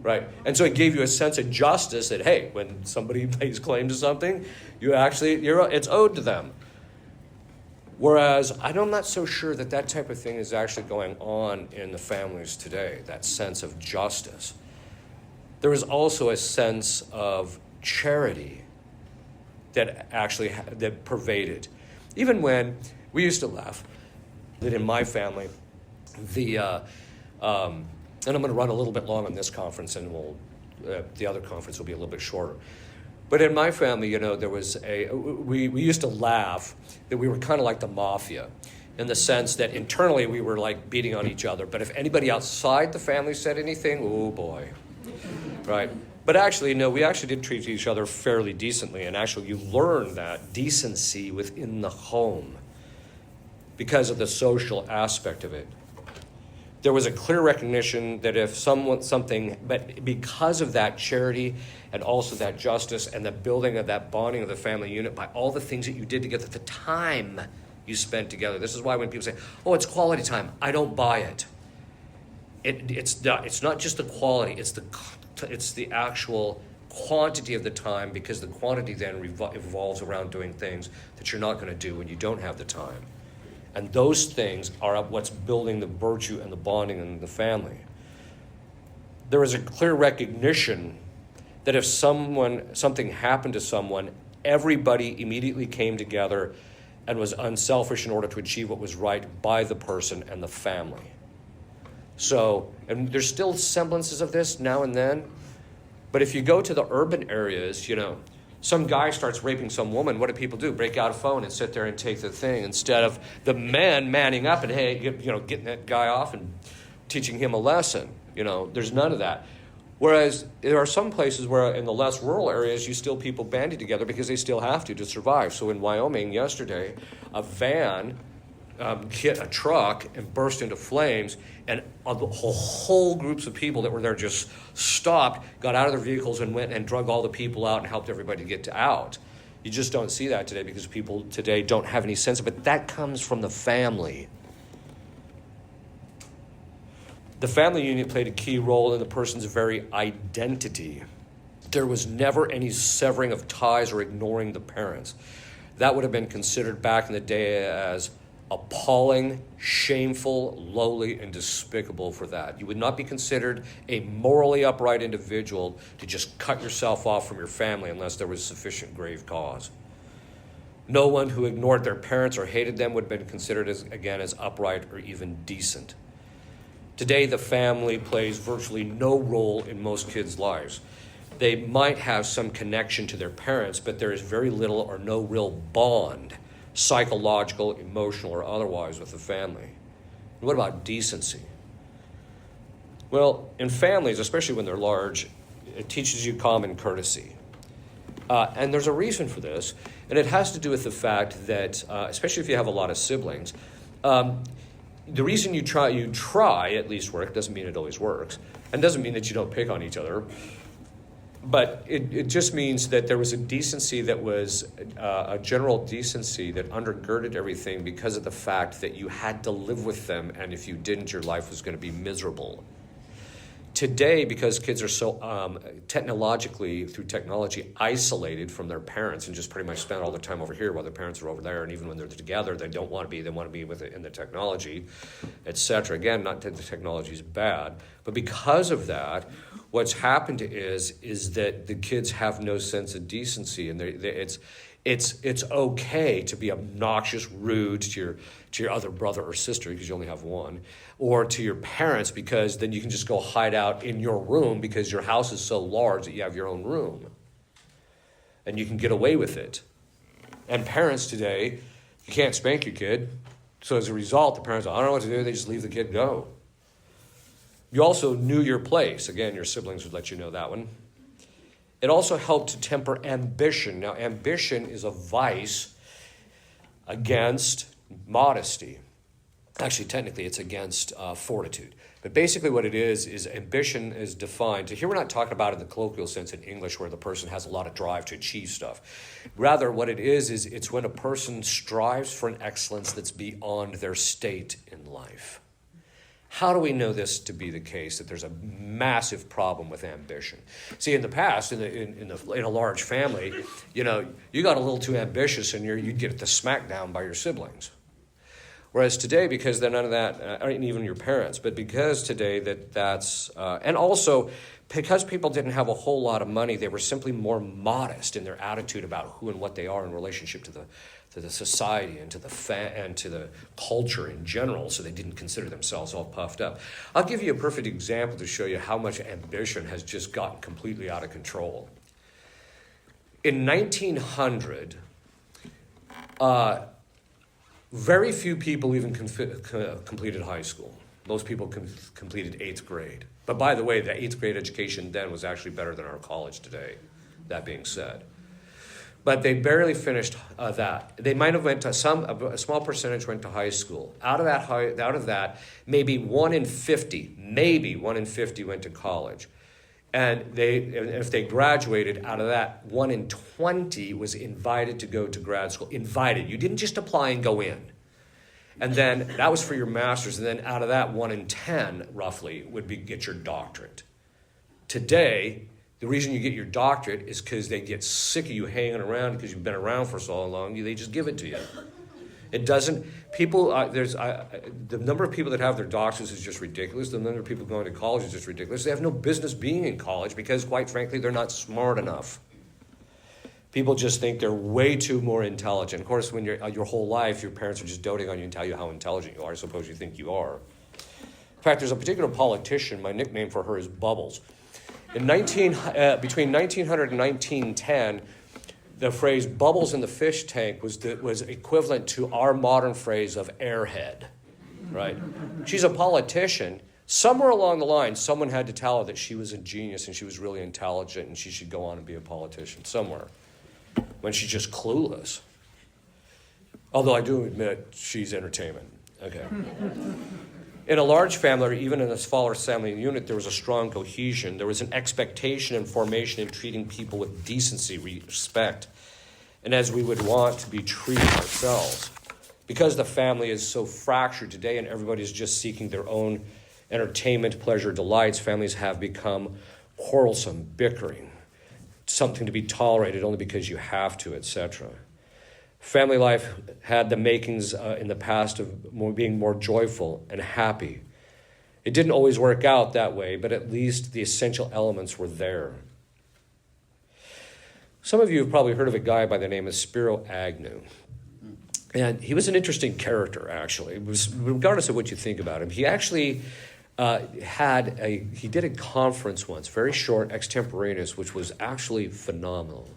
Right? And so it gave you a sense of justice that, hey, when somebody lays claim to something, it's owed to them. Whereas I'm not so sure that type of thing is actually going on in the families today, that sense of justice. There is also a sense of charity that pervaded. Even when we used to laugh that in my family, and I'm going to run a little bit long on this conference, and the other conference will be a little bit shorter. But in my family, there was we used to laugh that we were kind of like the mafia, in the sense that internally we were like beating on each other. But if anybody outside the family said anything, oh boy, right? But actually, no, we actually did treat each other fairly decently. And actually, you learn that decency within the home because of the social aspect of it. There was a clear recognition that if but because of that charity and also that justice and the building of that bonding of the family unit by all the things that you did together, the time you spent together. This is why when people say, oh, it's quality time, I don't buy it. It's not just the quality, it's the actual quantity of the time, because the quantity then revolves around doing things that you're not going to do when you don't have the time. And those things are what's building the virtue and the bonding in the family. There is a clear recognition that if something happened to someone, everybody immediately came together and was unselfish in order to achieve what was right by the person and the family. So, and there's still semblances of this now and then, but if you go to the urban areas, some guy starts raping some woman, what do people do? Break out a phone and sit there and take the thing, instead of the men manning up and, hey, getting that guy off and teaching him a lesson. There's none of that. Whereas there are some places where in the less rural areas, people banded together because they still have to survive. So in Wyoming yesterday, a van hit a truck and burst into flames, and whole groups of people that were there just stopped, got out of their vehicles, and went and drug all the people out and helped everybody get out. You just don't see that today because people today don't have any sense of it. That comes from the family. The family unit played a key role in the person's very identity. There was never any severing of ties or ignoring the parents. That would have been considered back in the day as appalling, shameful, lowly, and despicable for that. You would not be considered a morally upright individual to just cut yourself off from your family unless there was sufficient grave cause. No one who ignored their parents or hated them would have been considered as upright or even decent. Today, the family plays virtually no role in most kids' lives. They might have some connection to their parents, but there is very little or no real bond, psychological, emotional, or otherwise, with the family. What about decency? Well, in families, especially when they're large, it teaches you common courtesy. And there's a reason for this, and it has to do with the fact that, especially if you have a lot of siblings, the reason you try at least work doesn't mean it always works, and doesn't mean that you don't pick on each other. But it just means that there was a decency that was a general decency that undergirded everything because of the fact that you had to live with them, and if you didn't, your life was going to be miserable. Today, because kids are so technologically, through technology, isolated from their parents and just pretty much spend all their time over here while their parents are over there, and even when they're together, they don't want to be. They want to be with it in the technology, etc. Again, not that the technology is bad, but because of that, what's happened is that the kids have no sense of decency, and it's okay to be obnoxious, rude to your other brother or sister because you only have one, or to your parents because then you can just go hide out in your room because your house is so large that you have your own room, and you can get away with it. And parents today, you can't spank your kid, so as a result, the parents, I don't know what to do, they just leave the kid go. You also knew your place. Again, your siblings would let you know that one. It also helped to temper ambition. Now, ambition is a vice against modesty. Actually, technically, it's against fortitude. But basically what it is ambition is defined. Here we're not talking about it in the colloquial sense in English where the person has a lot of drive to achieve stuff. Rather, what it is it's when a person strives for an excellence that's beyond their state in life. How do we know this to be the case, that there's a massive problem with ambition? See, in the past, in a large family, you got a little too ambitious and you'd get the smackdown by your siblings. Whereas today, because they're none of that, or even your parents, but because today that's, and also because people didn't have a whole lot of money, they were simply more modest in their attitude about who and what they are in relationship to the society and to the culture in general, so they didn't consider themselves all puffed up. I'll give you a perfect example to show you how much ambition has just gotten completely out of control. In 1900, very few people even completed high school. Most people completed 8th grade. But by the way, the 8th grade education then was actually better than our college today, that being said. But they barely finished that. They might have went to a small percentage went to high school. Out of that, maybe 1 in 50 went to college. And if they graduated, out of that, 1 in 20 was invited to go to grad school. Invited. You didn't just apply and go in. And then that was for your master's. And then out of that, 1 in 10, roughly, would get your doctorate. Today, the reason you get your doctorate is because they get sick of you hanging around because you've been around for so long. They just give it to you. It doesn't. People. The number of people that have their doctors is just ridiculous. The number of people going to college is just ridiculous. They have no business being in college because, quite frankly, they're not smart enough. People just think they're way too more intelligent. Of course, when your whole life, your parents are just doting on you and tell you how intelligent you are. I suppose you think you are. In fact, there's a particular politician. My nickname for her is Bubbles. Between 1900 and 1910, the phrase "bubbles in the fish tank" was equivalent to our modern phrase of airhead, right? She's a politician. Somewhere along the line, someone had to tell her that she was a genius and she was really intelligent and she should go on and be a politician somewhere, when she's just clueless. Although I do admit she's entertainment. Okay. In a large family, or even in a smaller family unit, there was a strong cohesion. There was an expectation and formation in treating people with decency, respect, and as we would want to be treated ourselves. Because the family is so fractured today and everybody's just seeking their own entertainment, pleasure, delights, families have become quarrelsome, bickering. something to be tolerated only because you have to, etc. Family life had the makings in the past of being more joyful and happy. It didn't always work out that way, but at least the essential elements were there. Some of you have probably heard of a guy by the name of Spiro Agnew. And he was an interesting character, actually. It was, regardless of what you think about him. He actually he did a conference once, very short, extemporaneous, which was actually phenomenal.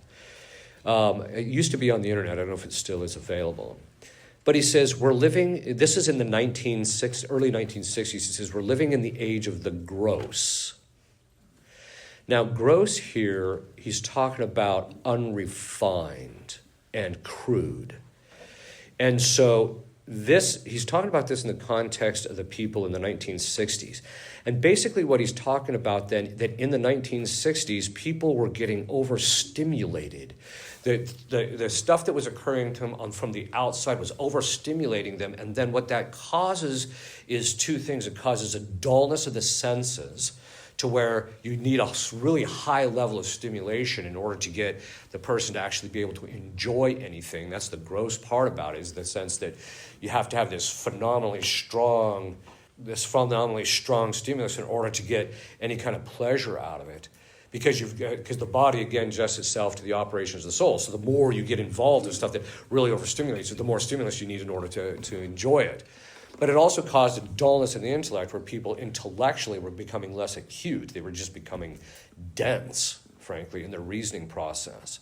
It used to be on the internet. I don't know if it still is available. But he says, this is in the early 1960s. He says, we're living in the age of the gross. Now, gross here, he's talking about unrefined and crude. And so he's talking about this in the context of the people in the 1960s. And basically what he's talking about then, that in the 1960s, people were getting overstimulated. The stuff that was occurring to them from the outside was overstimulating them. And then what that causes is two things. It causes a dullness of the senses, to where you need a really high level of stimulation in order to get the person to actually be able to enjoy anything. That's the gross part about it, is the sense that you have to have this phenomenally strong stimulus in order to get any kind of pleasure out of it. Because the body, again, adjusts itself to the operations of the soul. So the more you get involved in stuff that really overstimulates it, the more stimulus you need in order to enjoy it. But it also caused a dullness in the intellect, where people intellectually were becoming less acute. They were just becoming dense, frankly, in their reasoning process.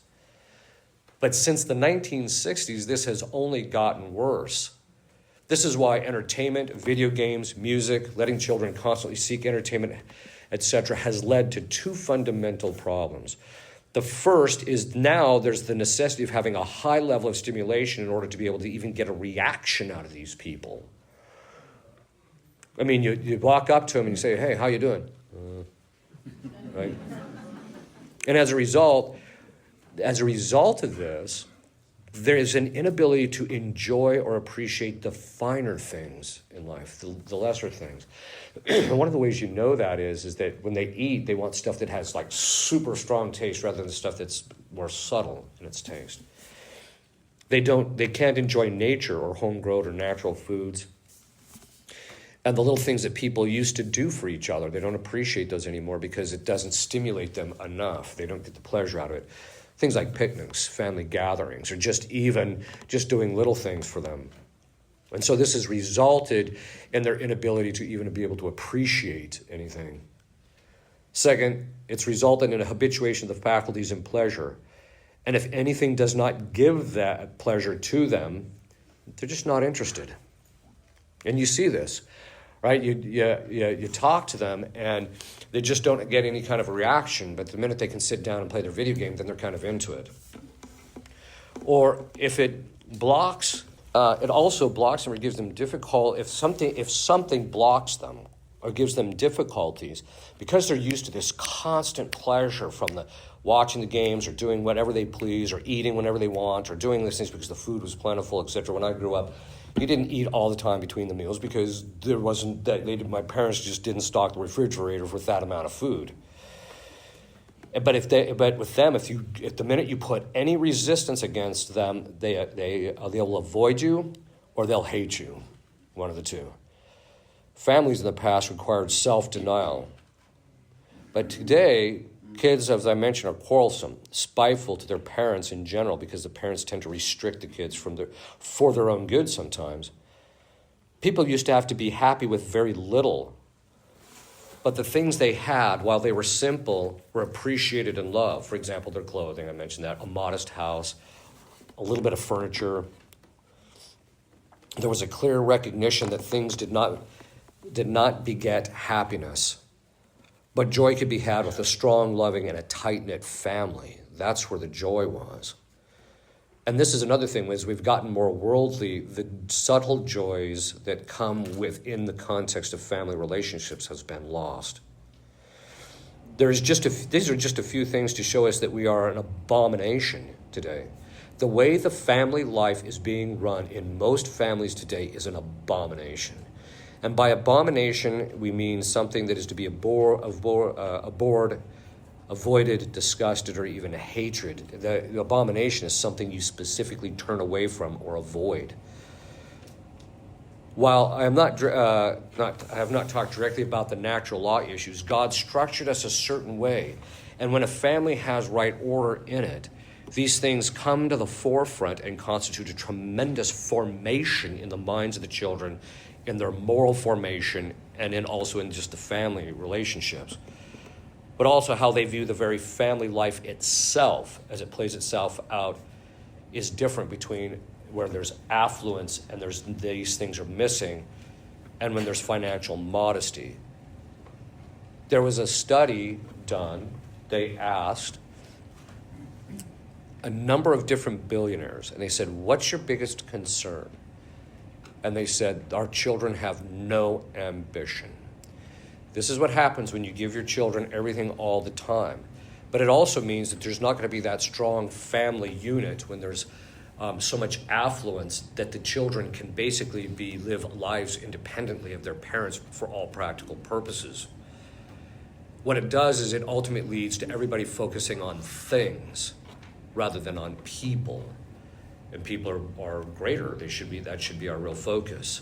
But since the 1960s, this has only gotten worse. This is why entertainment, video games, music, letting children constantly seek entertainment, etc., has led to two fundamental problems. The first is now there's the necessity of having a high level of stimulation in order to be able to even get a reaction out of these people. I mean, you walk up to them and you say, hey, how you doing? Right? And as a result of this, there is an inability to enjoy or appreciate the finer things in life, the lesser things. And one of the ways you know that is that when they eat, they want stuff that has like super strong taste rather than stuff that's more subtle in its taste. They can't enjoy nature or homegrown or natural foods. And the little things that people used to do for each other, they don't appreciate those anymore because it doesn't stimulate them enough. They don't get the pleasure out of it. Things like picnics, family gatherings, or just doing little things for them. And so this has resulted in their inability to even be able to appreciate anything. Second, it's resulted in a habituation of the faculties in pleasure. And if anything does not give that pleasure to them, they're just not interested. And you see this. Right, you talk to them and they just don't get any kind of a reaction, but the minute they can sit down and play their video game, then they're kind of into it. Or if it blocks, it also blocks them or gives them if something blocks them or gives them difficulties, because they're used to this constant pleasure from watching the games or doing whatever they please or eating whenever they want or doing these things because the food was plentiful, etc. When I grew up, you didn't eat all the time between the meals because there wasn't that. My parents just didn't stock the refrigerator with that amount of food. But with them, if the minute you put any resistance against them, they'll avoid you or they'll hate you, one of the two. Families in the past required self-denial, but today, kids, as I mentioned, are quarrelsome, spiteful to their parents in general because the parents tend to restrict the kids for their own good sometimes. People used to have to be happy with very little, but the things they had, while they were simple, were appreciated and loved. For example, their clothing, I mentioned that, a modest house, a little bit of furniture. There was a clear recognition that things did not beget happiness. But joy could be had with a strong, loving, and a tight-knit family. That's where the joy was. And this is another thing, as we've gotten more worldly, the subtle joys that come within the context of family relationships has been lost. These are just a few things to show us that we are an abomination today. The way the family life is being run in most families today is an abomination. And by abomination, we mean something that is to be abhorred avoided, disgusted, or even hatred. The abomination is something you specifically turn away from or avoid. While I have not talked directly about the natural law issues, God structured us a certain way. And when a family has right order in it, these things come to the forefront and constitute a tremendous formation in the minds of the children, in their moral formation, and also in just the family relationships. But also how they view the very family life itself as it plays itself out is different between where there's affluence and these things are missing, and when there's financial modesty. There was a study done. They asked a number of different billionaires, and they said, what's your biggest concern? And they said, our children have no ambition. This is what happens when you give your children everything all the time. But it also means that there's not going to be that strong family unit when there's so much affluence that the children can basically live lives independently of their parents for all practical purposes. What it does is it ultimately leads to everybody focusing on things rather than on people. And people are greater. That should be our real focus.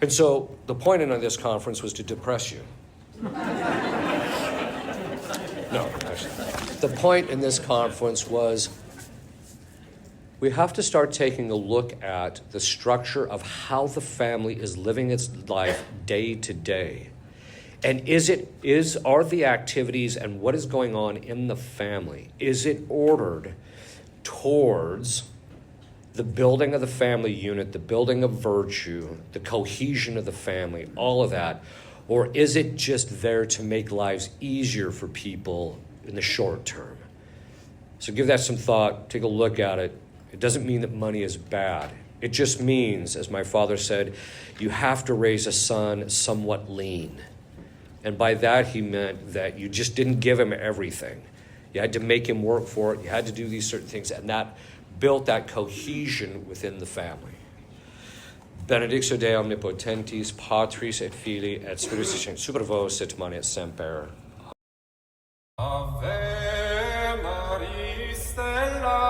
And so the point of this conference was to depress you. No, actually. The point in this conference was we have to start taking a look at the structure of how the family is living its life day to day. And are the activities and what is going on in the family, is it ordered towards the building of the family unit, the building of virtue, the cohesion of the family, all of that? Or is it just there to make lives easier for people in the short term? So give that some thought, take a look at it. It doesn't mean that money is bad. It just means, as my father said, you have to raise a son somewhat lean. And by that he meant that you just didn't give him everything. You had to make him work for it. You had to do these certain things. And that built that cohesion within the family. Benedictio Dei omnipotentis, Patris et Filii et Spiritus Sancti, super vos et manet semper. Ave Maria Stella